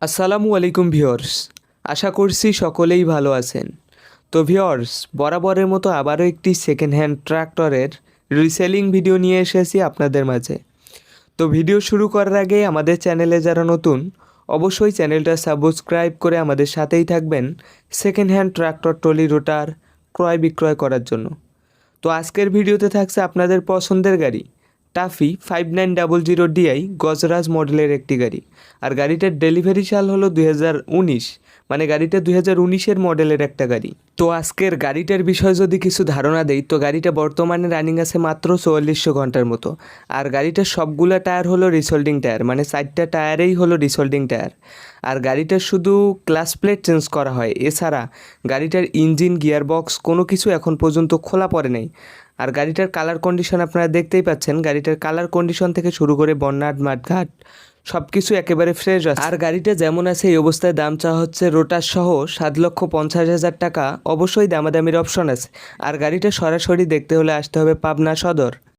আসসালামু আলাইকুম ভিউয়ার্স, আশা করছি সকলেই ভালো আছেন। তো ভিউয়ার্স, বরাবরের মতো আবারও একটি সেকেন্ড হ্যান্ড ট্রাক্টরের রিসেলিং ভিডিও নিয়ে এসেছি আপনাদের মাঝে। তো ভিডিও শুরু করার আগে আমাদের চ্যানেলে যারা নতুন, অবশ্যই চ্যানেলটা সাবস্ক্রাইব করে আমাদের সাথেই থাকবেন সেকেন্ড হ্যান্ড ট্রাক্টর ট্রলি রোটার ক্রয় বিক্রয় করার জন্য। তো আজকের ভিডিওতে থাকছে আপনাদের পছন্দের গাড়ি টাফি 5900 DI গজরাজ মডেলের একটি গাড়ি। আর গাড়িটার ডেলিভারি সাল হলো 2019, মানে গাড়িটা 2019-এর মডেলের একটা গাড়ি। তো আজকের গাড়িটার বিষয়ে যদি কিছু ধারণা দেই, তো গাড়িটা বর্তমানে রানিং আছে মাত্র 4400 ঘন্টার মতো। আর গাড়িটার সবগুলা টায়ার হলো রিসোল্ডিং টায়ার, মানে 4টা টায়ারেই হলো রিসোল্ডিং টায়ার। আর গাড়িটার শুধু ক্লাচ প্লেট চেঞ্জ করা হয়, এছাড়া গাড়িটার ইঞ্জিন গিয়ারবক্স কোনো কিছু এখন পর্যন্ত খোলা পড়ে নেই। আর গাড়িটার কালার কন্ডিশন আপনারা দেখতেই পাচ্ছেন, গাড়িটার কালার কন্ডিশন থেকে শুরু করে বন্নাট মাঠঘাট সব কিছু একেবারে ফ্রেশ আছে। আর গাড়িটা যেমন আছে এই অবস্থায় দাম চাওয়া হচ্ছে রোটার সহ 7,50,000 টাকা। অবশ্যই দামাদামির অপশন আছে। আর গাড়িটা সরাসরি দেখতে হলে আসতে হবে পাবনা সদর।